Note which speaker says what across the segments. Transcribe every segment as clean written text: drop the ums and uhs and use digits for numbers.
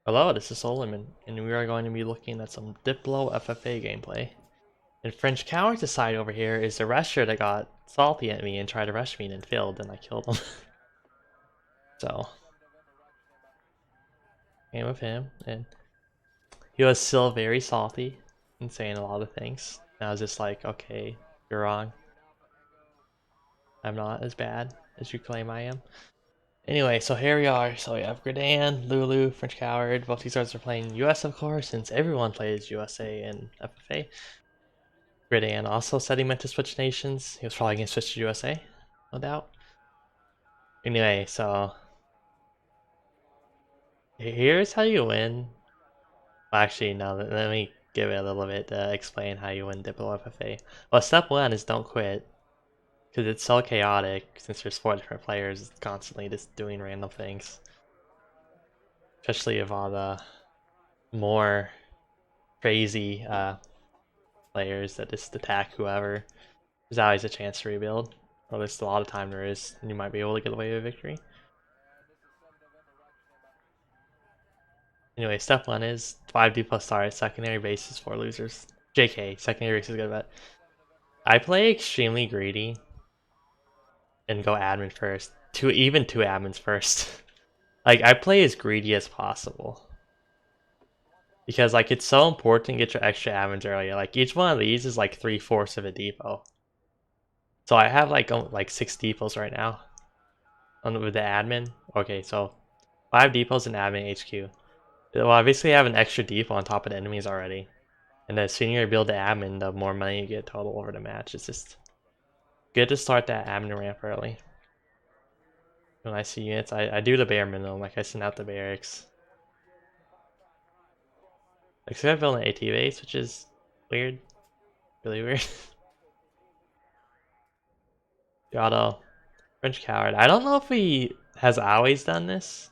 Speaker 1: Hello, this is Solomon, and we are going to be looking at some Diplo FFA gameplay. And French Coward's side over here is the rusher that got salty at me and tried to rush me and failed, and I killed him. So, game with him, and he was still very salty and saying a lot of things. And I was just like, okay, you're wrong. I'm not as bad as you claim I am. Anyway, so here we are. So we have Gradan, Lulu, French Coward. Both these guys are playing US, of course, since everyone plays USA and FFA. Gradan also said he meant to switch nations. He was probably going to switch to USA, no doubt. Anyway, so here's how you win. Well, actually, no, let me give it a little bit to explain how you win Diplo FFA. Well, step one is don't quit, because it's so chaotic since there's 4 different players constantly just doing random things. Especially if all the more crazy players that just attack whoever. There's always a chance to rebuild. Or there's a lot of time there is, and you might be able to get away with victory. Anyway, step 1 is 5D plus start, secondary bases for losers. JK, secondary base is good bet. I play extremely greedy and go admin first. Even two admins first. Like, I play as greedy as possible. Because, like, it's so important to get your extra admins earlier. Like, each one of these is like 3/4 of a depot. So I have like 6 depots right now with the admin. Okay, so 5 depots in admin HQ. Well, I basically have an extra depot on top of the enemies already. And the sooner you build the admin, the more money you get total over the match. It's just good to start that admin ramp early. When I see units, I do the bare minimum. Like, I send out the barracks. Except I built an AT base, which is weird. Really weird. Auto. French Coward. I don't know if he has always done this,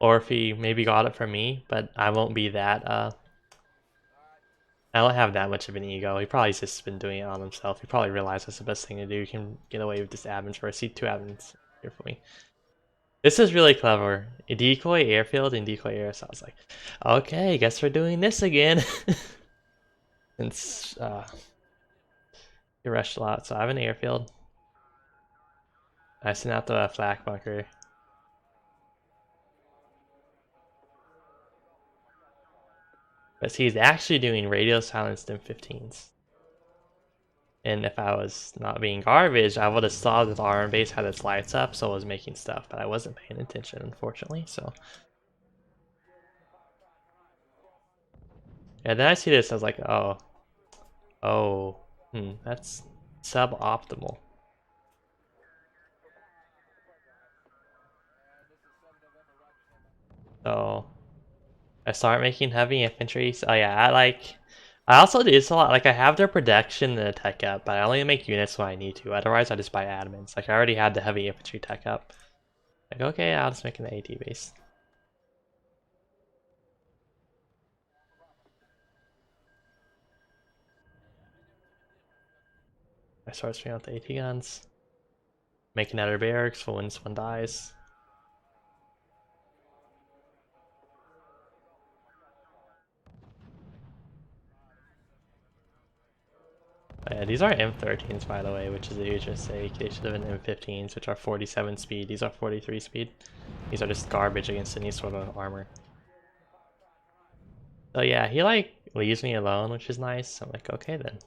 Speaker 1: or if he maybe got it from me, but I won't be that, I don't have that much of an ego. He probably just been doing it on himself. He probably realized that's the best thing to do. You can get away with just admins first. See 2 admins here for me. This is really clever. A decoy airfield and decoy air. So I was like, okay, guess we're doing this again. Since he rushed a lot. So I have an airfield. I sent out the flak bunker. But see, he's actually doing radio silenced M15s. And if I was not being garbage, I would have saw that the arm base had its lights up, so I was making stuff, but I wasn't paying attention, unfortunately, so. And then I see this, I was like, that's suboptimal. So I start making heavy infantry. So yeah, I also do this a lot. Like, I have their protection and the tech up, but I only make units when I need to. Otherwise, I just buy admins. Like, I already had the heavy infantry tech up. Like, okay, I'll just make an AT base. I start swinging out the AT guns. Make another barracks for when one dies. Yeah, these are M13s, by the way, which is a huge mistake. They should have been M15s, which are 47 speed. These are 43 speed. These are just garbage against any sort of armor. So yeah, he like leaves me alone, which is nice. I'm like, okay then.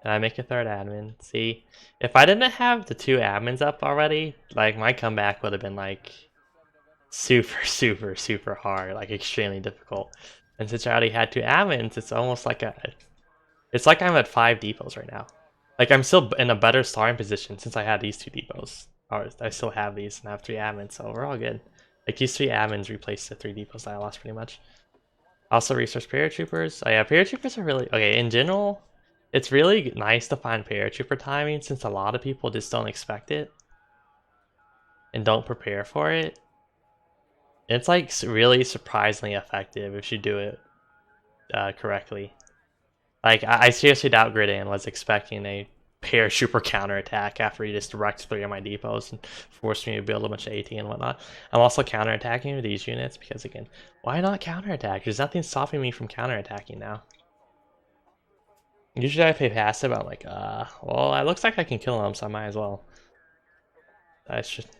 Speaker 1: And I make a 3rd admin. See, if I didn't have the 2 admins up already, like, my comeback would have been like super, super, super hard, like extremely difficult. And since I already had 2 admins, it's almost like it's like I'm at 5 depots right now. Like, I'm still in a better starting position since I had these 2 depots. Or I still have these and I have 3 admins, so we're all good. Like, these 3 admins replaced the 3 depots that I lost pretty much. Also resource paratroopers. Oh yeah, paratroopers are really okay in general. It's really nice to find paratrooper timing since a lot of people just don't expect it and don't prepare for it. It's like really surprisingly effective if you do it correctly. Like, I seriously doubt Gridan was expecting a paratrooper counterattack after he just wrecked 3 of my depots and forced me to build a bunch of AT and whatnot. I'm also counterattacking with these units because, again, why not counterattack? There's nothing stopping me from counterattacking now. Usually I play passive, I'm like, well, it looks like I can kill them, so I might as well.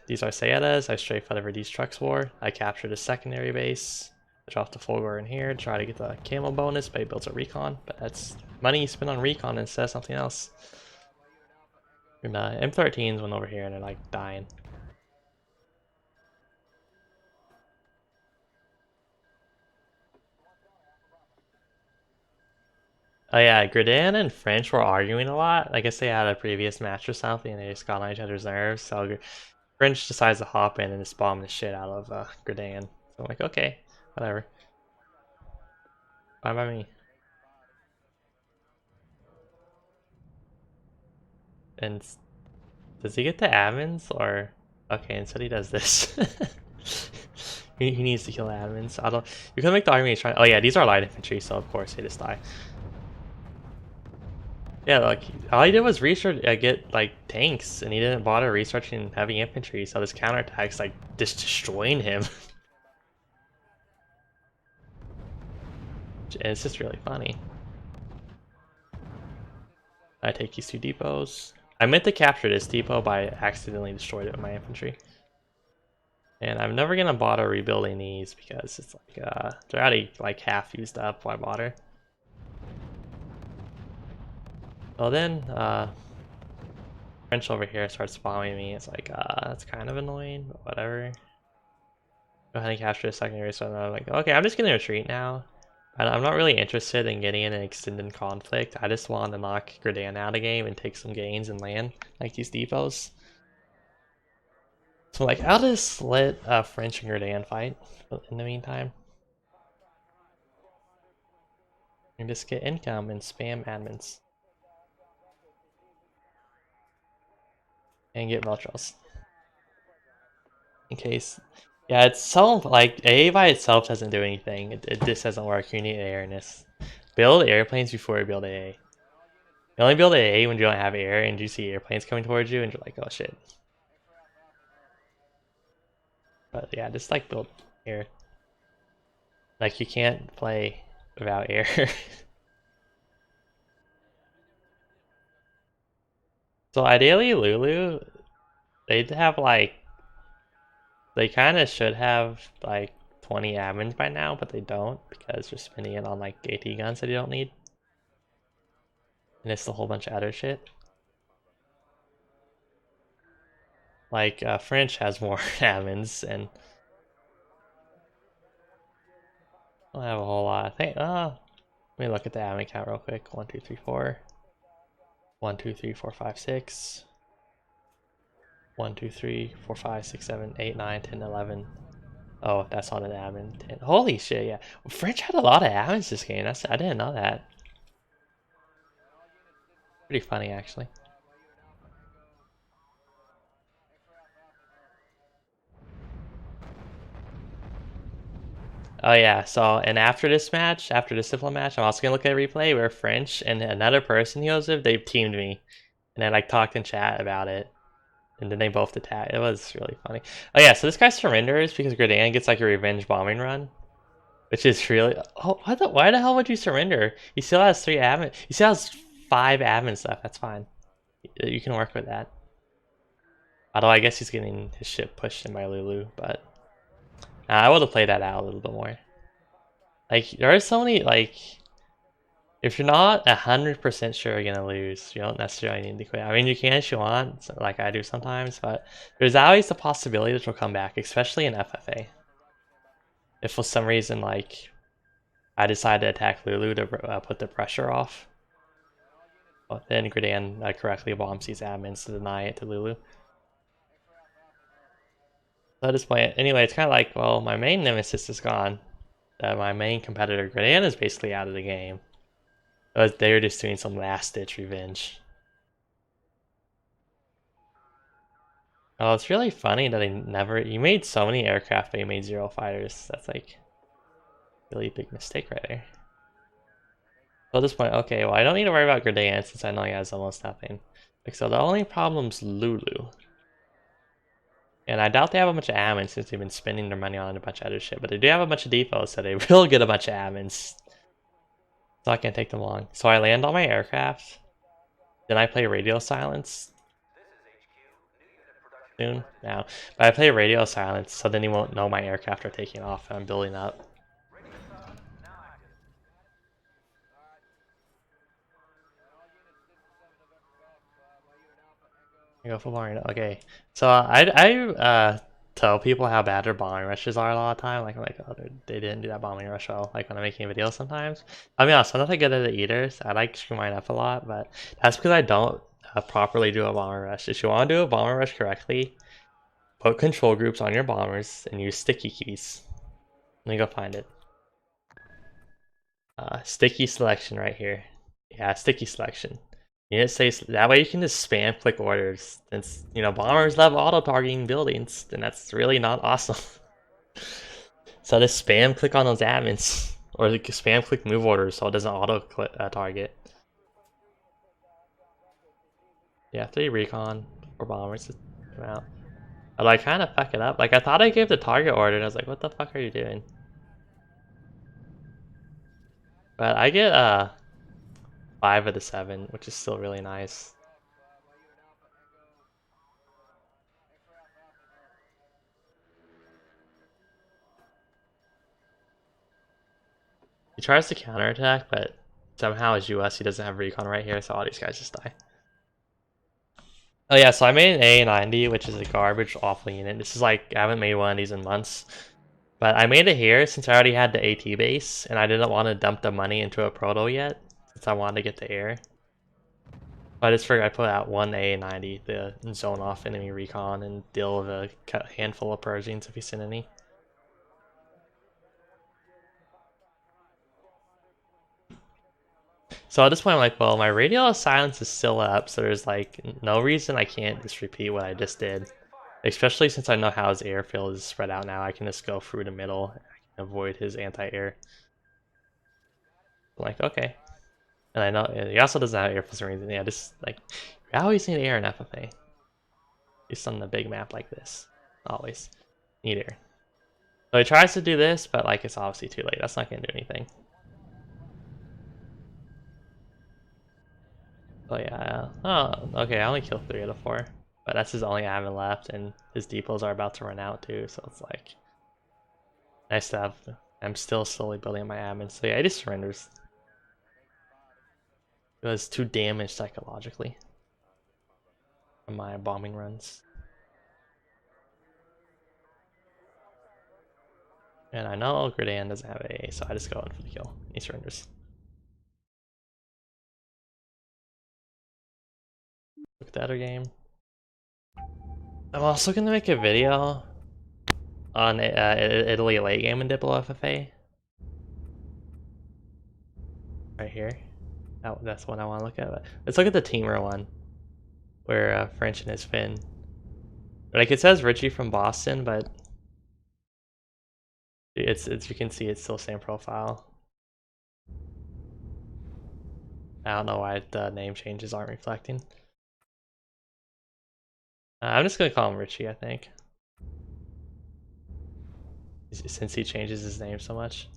Speaker 1: These are Sayedas, I strafe whatever these trucks were. I captured a secondary base. I dropped the Fulgor in here, try to get the camo bonus, but he builds a recon. But that's money you spend on recon instead of something else. And M13s went over here and they're like dying. Oh yeah, Gradin and French were arguing a lot. I guess they had a previous match or something and they just got on each other's nerves. So French decides to hop in and just bomb the shit out of Gradin. So I'm like, okay, whatever. Fine by me. And does he get the admins or okay? Instead he does this. he needs to kill admins. I don't. You can make the argument he's trying. Oh yeah, these are light infantry, so of course they just die. Yeah, like all he did was research, get like tanks, and he didn't bother researching heavy infantry. So this counterattack's like just destroying him. And it's just really funny. I take these 2 depots. I meant to capture this depot, but I accidentally destroyed it with my infantry. And I'm never gonna bother rebuilding these because it's like they're already like half used up. Why bother? Well then, French over here starts bombing me. It's like that's kind of annoying, but whatever. Go ahead and capture a secondary. So I'm like, okay, I'm just gonna retreat now. I'm not really interested in getting in an extended conflict. I just want to knock Gradin out of the game and take some gains and land like these depots. So like, I'll just let French and Gradin fight in the meantime. And just get income and spam admins. And get Veltros. In case... Yeah, it's so, like, AA by itself doesn't do anything. It just doesn't work. You need airness. Build airplanes before you build AA. You only build AA when you don't have air and you see airplanes coming towards you and you're like, oh shit. But yeah, just like build air. Like you can't play without air. So ideally Lulu, they'd have like, they kind of should have like 20 admins by now, but they don't because they're spending it on like AT guns that you don't need. And it's a whole bunch of other shit. Like French has more admins and I don't have a whole lot. I think let me look at the admin count real quick. 1, 2, 3, 4. 1, 2, 3, 4, 5, 6. 1, 2, 3, 4, 5, 6, 7, 8, 9, 10, 11. Oh, that's on an admin. 10. Holy shit, yeah. French had a lot of admins this game. I didn't know that. Pretty funny, actually. Oh yeah, so, and after this match, after this Diplo match, I'm also gonna look at a replay where French and another person he was with, they teamed me. And I like talked in chat about it. And then they both attacked. It was really funny. Oh yeah, so this guy surrenders because Gradin gets like a revenge bombing run. Which is really... Oh, why the hell would you surrender? He still has 3 admin... He still has 5 admin stuff. That's fine. You can work with that. Although I guess he's getting his shit pushed in by Lulu, but... I would have played that out a little bit more. Like, there are so many, like... If you're not 100% sure you're gonna lose, you don't necessarily need to quit. I mean, you can if you want, like I do sometimes, but there's always the possibility that you'll come back, especially in FFA. If for some reason, like, I decide to attack Lulu to put the pressure off, well, then Gradin correctly bombs these admins to deny it to Lulu. So at this point, anyway, it's kind of like, well, my main nemesis is gone. My main competitor, Gradin, is basically out of the game. They're just doing some last-ditch revenge. Oh, it's really funny that he made so many aircraft, but he made 0 fighters. That's like a really big mistake right there. at this point, okay, well I don't need to worry about Gradient since I know he has almost nothing. Like, so the only problem's Lulu. And I doubt they have a bunch of admins since they've been spending their money on a bunch of other shit. But they do have a bunch of depots, so they will get a bunch of admins. So I can't take them long. So I land on my aircraft. Then I play radio silence. Soon now. But I play radio silence, so then he won't know my aircraft are taking off and I'm building up. I go for bombing. Okay. So I tell people how bad their bombing rushes are a lot of the time. Like I'm like, oh, they didn't do that bombing rush well. Like when I'm making videos sometimes. I'll be honest, I'm not that good at it either. So I like screw mine up a lot, but that's because I don't properly do a bomber rush. If you want to do a bomber rush correctly, put control groups on your bombers and use sticky keys. Let me go find it. Sticky selection right here. Yeah, sticky selection. You didn't say that way you can just spam click orders. Since you know bombers love auto targeting buildings, then that's really not awesome. So just spam click on those admins, or spam click move orders so it doesn't auto click target. Yeah, 3 recon for bombers to come out. But I kind of fuck it up. Like I thought I gave the target order, and I was like, "What the fuck are you doing?" But I get 5 of the 7, which is still really nice. He tries to counterattack, but somehow as US he doesn't have recon right here, so all these guys just die. Oh yeah, so I made an A90, which is a garbage, awful unit. This is like, I haven't made one of these in months. But I made it here since I already had the AT base, and I didn't want to dump the money into a proto yet, since I wanted to get the air. But I just figured I put out one A90 to zone off enemy recon and deal with a handful of Persians if he's seen any. So at this point I'm like, well, my radio silence is still up, so there's like no reason I can't just repeat what I just did. Especially since I know how his airfield is spread out now, I can just go through the middle and I can avoid his anti-air. I'm like, okay. And I know he also doesn't have air for some reason. Yeah, just like, you always need air in FFA. Just on the big map like this. Always need air. So he tries to do this, but like it's obviously too late. That's not going to do anything. Oh yeah. Oh, okay. I only killed 3 out of 4. But that's his only admin left, and his depots are about to run out too, so it's like nice to have. I'm still slowly building my admin, so yeah, he just surrenders. It was too damaged psychologically from my bombing runs. And I know Gridan doesn't have AA, so I just go in for the kill. He surrenders. Look at the other game. I'm also gonna make a video on Italy late game in Diplo FFA. Right here. That's what I want to look at. Let's look at the teamer one, where French and his Finn. Like it says Richie from Boston, but it's you can see it's still same profile. I don't know why the name changes aren't reflecting. I'm just gonna call him Richie, I think, since he changes his name so much.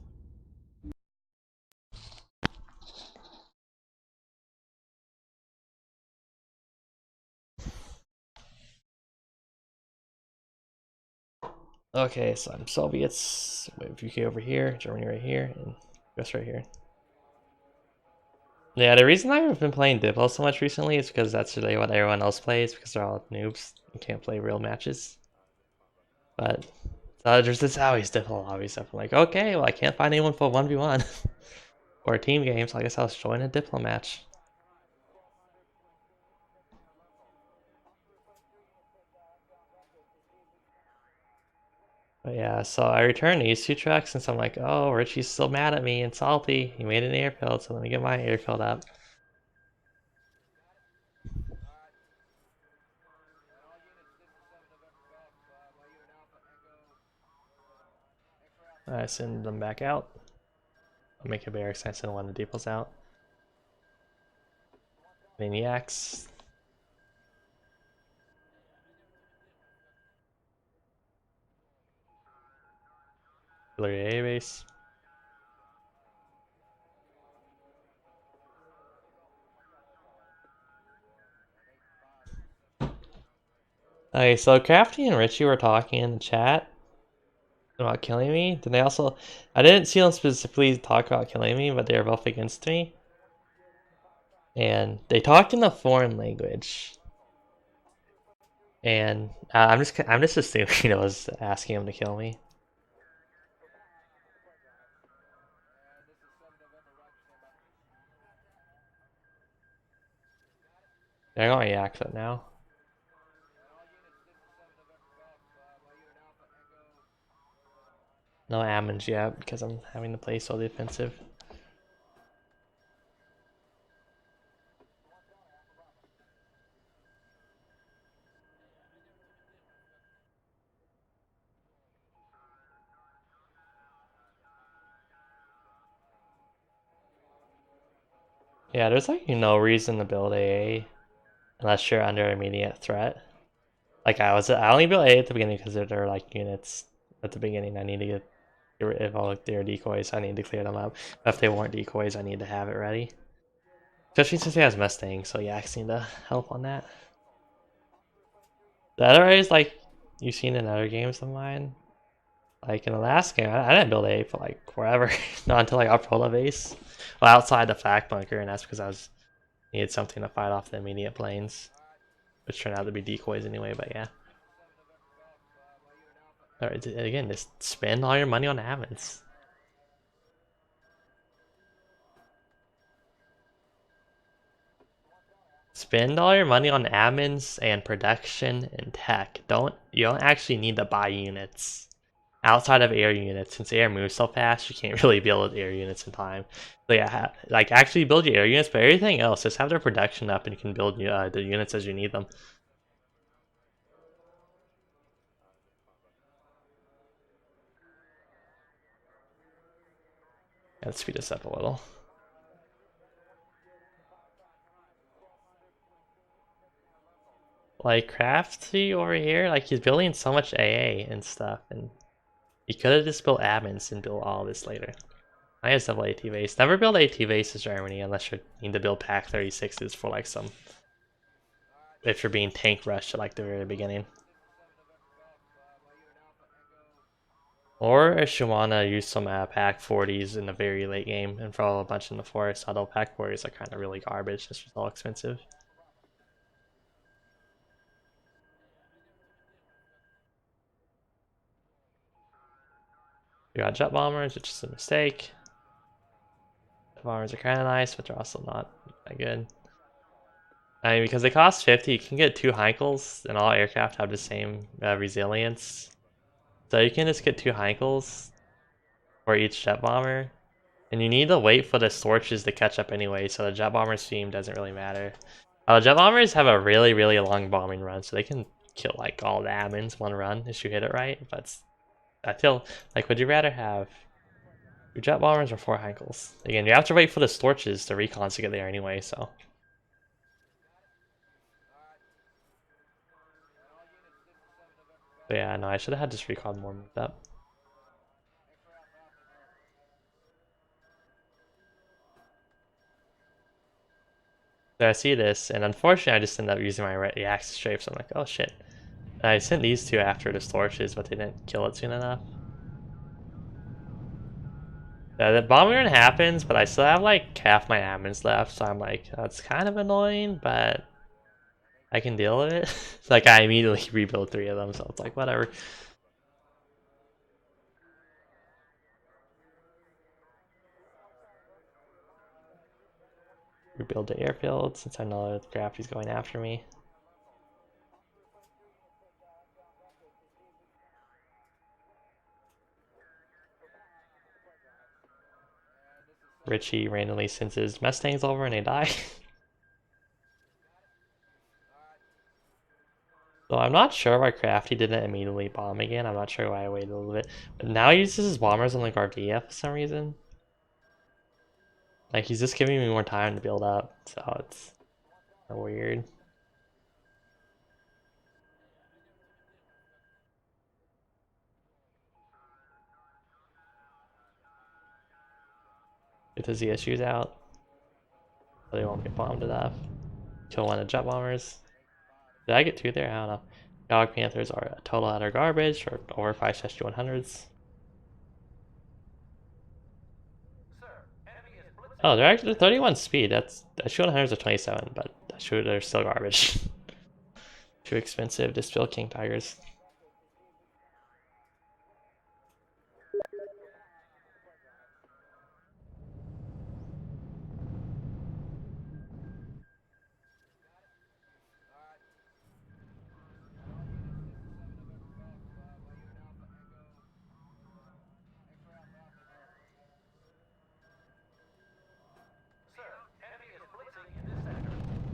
Speaker 1: Okay, so I'm Soviets, UK over here, Germany right here, and US right here. Yeah, the reason I've been playing Diplo so much recently is because that's really what everyone else plays, because they're all noobs and can't play real matches. But there's this always Diplo lobby stuff. I'm like, okay, well I can't find anyone for 1v1 or a team game, so I guess I'll join a Diplo match. But yeah, so I returned these 2 trucks since I'm like, oh, Richie's still mad at me and salty. He made an airfield, so let me get my airfield up. I send them back out. I'll make a barracks, I send one of the depots out. Maniacs. A base. Okay, so Crafty and Richie were talking in the chat about killing me. Did they also? I didn't see them specifically talk about killing me, but they were both against me. And they talked in a foreign language. And I'm just assuming it was asking him to kill me. I got my accent now. No ammons yet because I'm having to play so defensive. Yeah, there's like no reason to build AA unless you're under immediate threat. Like I only built AA at the beginning because they're like units at the beginning. I need to get rid of all their decoys. I need to clear them up. But if they weren't decoys, I need to have it ready. Especially since he has Mustang, so yeah, I just need to help on that. The other is like you've seen in other games of mine. Like in the last game, I didn't build A for like forever, not until I got Prola base. Well, outside the flak bunker, and that's because I needed something to fight off the immediate planes, which turned out to be decoys anyway. But yeah. All right, again, just spend all your money on ammons. Spend all your money on ammons and production and tech. You don't actually need to buy units outside of air units. Since air moves so fast, you can't really build air units in time. So yeah, like actually build your air units, but everything else, just have their production up and you can build the units as you need them. Let's speed this up a little. Like Crafty over here, like he's building so much AA and stuff, and he could have just built admins and built all this later. I guess double AT base. Never build AT bases Germany unless you need to build pack 36s for like some. If you're being tank rushed at like the very beginning. Or if you want to use some pack 40s in the very late game and throw a bunch in the forest, although pack 40s are kind of really garbage, it's just all expensive. You got jet bombers, which is a mistake. The bombers are kind of nice, but they're also not that good. I mean, because they cost 50, you can get 2 Heinkels, and all aircraft have the same resilience. So you can just get 2 Heinkels for each jet bomber. And you need to wait for the torches to catch up anyway, so the jet bomber's theme doesn't really matter. Jet bombers have a really, really long bombing run, so they can kill like all the admins one run if you hit it right. But I feel like, would you rather have your jet bombers or 4 Heinkels? Again, you have to wait for the torches to recons to get there anyway, so. But yeah, no, I should have had this recon more moved up. So I see this, and unfortunately I just ended up using my right axis strafe, so I'm like, oh shit. And I sent these 2 after the torches, but they didn't kill it soon enough. The bomb run happens, but I still have like half my admins left, so I'm like, that's kind of annoying, but I can deal with it. Like I immediately rebuild 3 of them, so it's like whatever. Rebuild the airfield since I know that Crafty's going after me. Richie randomly sends his Mustangs over and they die. So I'm not sure why Crafty didn't immediately bomb again. I'm not sure why I waited a little bit. But now he uses his bombers on like Gardia for some reason. Like he's just giving me more time to build up, so it's Weird. Get the ZSUs out. So they won't get bombed to death. Kill one of the jet bombers. Did I get two there? I don't know. Dog Panthers are a total utter garbage, or over 5 SG-100s. Oh, they're actually 31 speed. That's SG-100s are 27, but they're still garbage. Too expensive to spill King Tigers.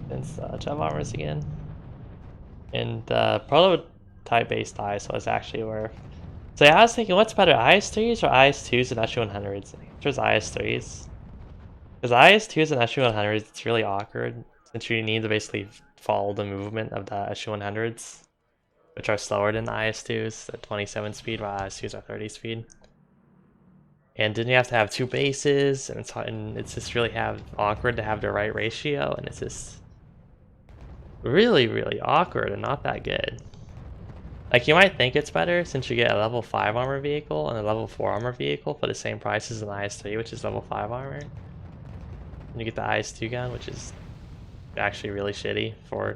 Speaker 1: It's jet bombers again. And prototype based ISO is actually where. So yeah, I was thinking, what's better, IS-3s or IS-2s and SU-100s? The answer is IS-3s. Because IS-2s and SU-100s, it's really awkward, since you need to basically follow the movement of the SU-100s, which are slower than the IS-2s at 27 speed, while IS-2s are 30 speed. And then you have to have two bases, and it's just really awkward to have the right ratio, and it's just really, really awkward and not that good. Like, you might think it's better since you get a level 5 armor vehicle and a level 4 armor vehicle for the same price as an IS-3, which is level 5 armor. And you get the IS-2 gun, which is actually really shitty for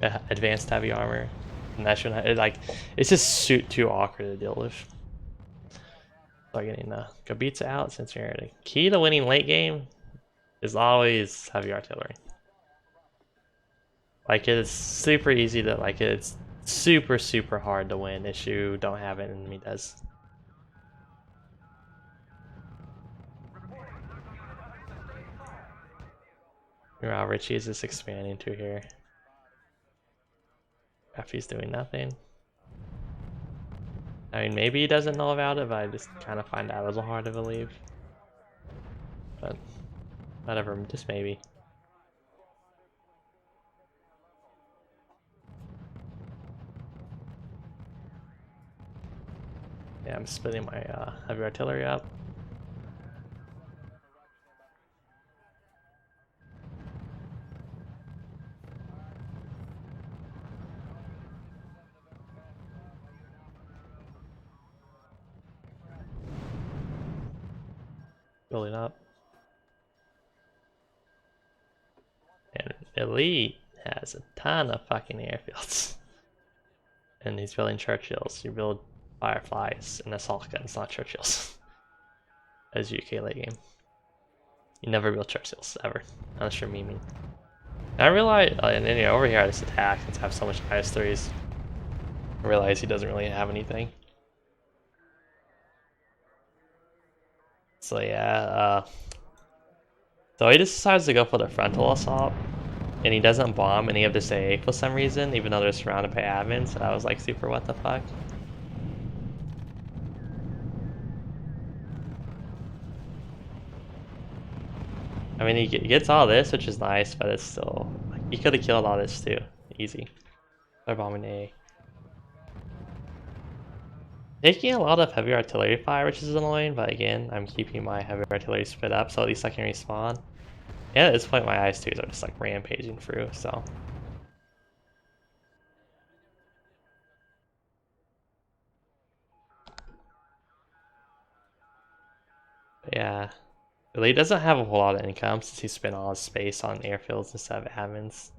Speaker 1: advanced heavy armor. And that shouldn't, it's just too awkward to deal with. So getting the Gabitsa out, since you're the key to winning late game is always heavy artillery. Like, it's super easy to, it's super, super hard to win if you don't have it, and enemy does. Wow, Richie is just expanding to here. Effie's doing nothing. I mean, maybe he doesn't know about it, but I just kind of find that a little hard to believe. But whatever, just maybe. Yeah, I'm splitting my heavy artillery up. Building up. And Elite has a ton of fucking airfields. And he's building Churchills. You build Fireflies and assault guns, not Churchills. As UK late game. You never build Churchills, ever. Unless you're memeing. And I realize, and then over here I just attack since I have so much IS-3s. I realize he doesn't really have anything. So yeah, so he just decides to go for the frontal assault, and he doesn't bomb any of this AA for some reason, even though they're surrounded by admins. So I was like, super what the fuck. I mean, he gets all this, which is nice, but it's still, he could have killed all this too, easy. They're bombing AA. Taking a lot of heavy artillery fire, which is annoying, but again, I'm keeping my heavy artillery split up so at least I can respawn. And at this point, my IS-2s are just like rampaging through, so. But yeah. Really doesn't have a whole lot of income since he spent all his space on airfields instead of admins.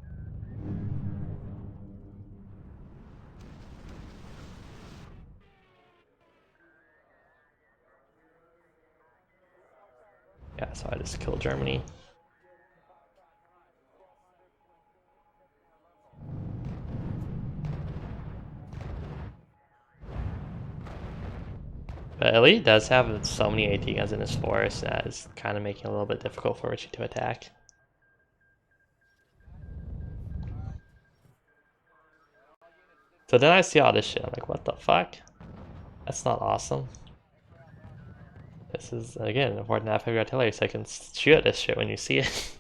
Speaker 1: Yeah, so I just killed Germany. But Elite does have so many AT guns in his force that is kind of making it a little bit difficult for Richie to attack. So then I see all this shit, I'm like, what the fuck? That's not awesome. This is, again, important to have heavy artillery so I can shoot at this shit when you see it.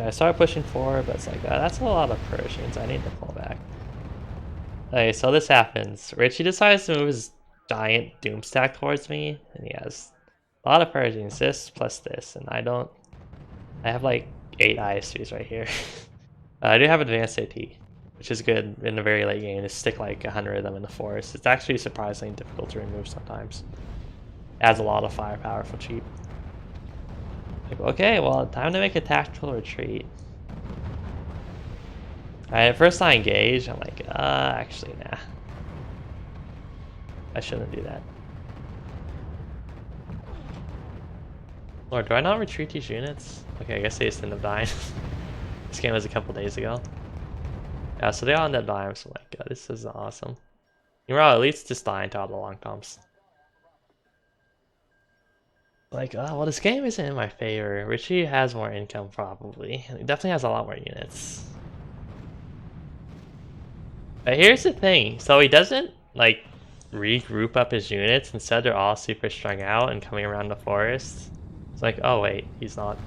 Speaker 1: I started pushing forward, but it's like, that's a lot of Persians. I need to pull back. Okay, so this happens. Richie decides to move his giant doom stack towards me, and he has a lot of Persians. This plus this, and I have like 8 ISVs right here. I do have advanced AT, which is good in a very late game to stick like 100 of them in the forest. It's actually surprisingly difficult to remove sometimes. Adds a lot of firepower for cheap. Like, okay, well, time to make a tactical retreat. Alright, first I engage, I'm like, actually, nah. I shouldn't do that. Lord, do I not retreat these units? Okay, I guess they just end up dying. This game was a couple days ago. Yeah, so they all end up dying, so I'm like, this is awesome. You're at least just dying to all the long toms. Like, well, this game isn't in my favor. Richie has more income, probably. He definitely has a lot more units. But here's the thing. So he doesn't, like, regroup up his units. Instead, they're all super strung out and coming around the forest. It's like, oh, wait, he's not...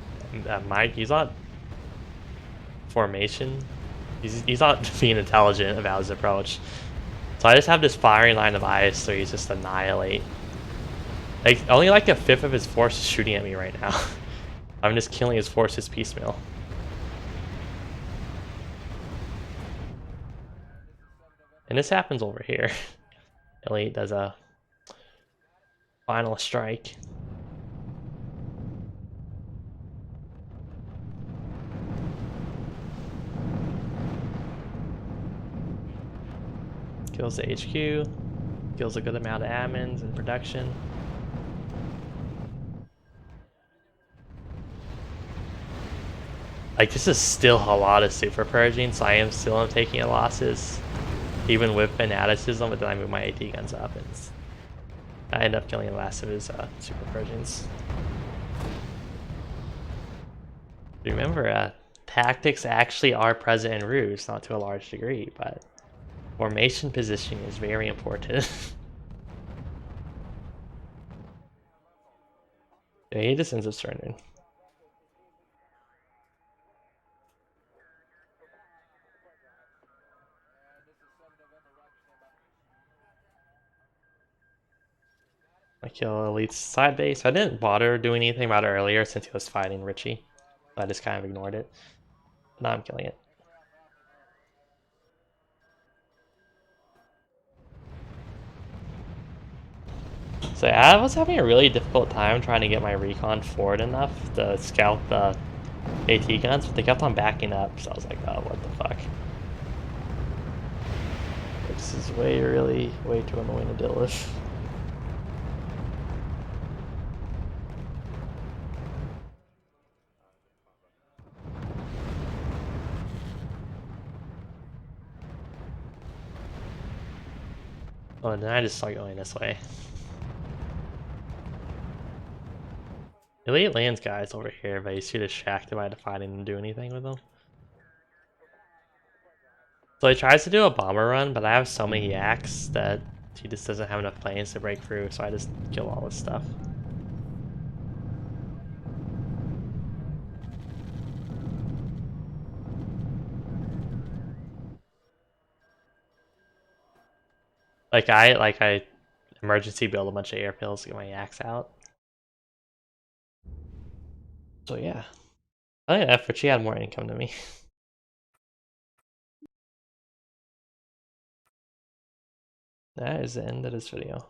Speaker 1: he's not... formation. He's not being intelligent about his approach. So I just have this firing line of IS-3s just annihilate. Like, only like a fifth of his force is shooting at me right now. I'm just killing his forces piecemeal. And this happens over here. Elite does a final strike. Kills the HQ. Kills a good amount of admins in production. Like, this is still a lot of super purging, so I am still taking losses. Even with fanaticism, but then I move my AT guns up and I end up killing the last of his super purgings. Remember, tactics actually are present in RUSE, not to a large degree, but formation positioning is very important. Yeah, he just ends up surrendering. I kill Elite's side base. I didn't bother doing anything about it earlier since he was fighting Richie. So I just kind of ignored it. Now I'm killing it. So yeah, I was having a really difficult time trying to get my recon forward enough to scout the AT guns, but they kept on backing up, so I was like, oh, what the fuck. This is way too annoying to deal with. Oh, and then I just start going this way. Elite lands guys over here, but he's too distracted by fighting and do anything with them. So he tries to do a bomber run, but I have so many yaks that he just doesn't have enough planes to break through, so I just kill all his stuff. I emergency build a bunch of air pills to get my yaks out. So yeah. I think that Fritchie had more income than me. That is the end of this video.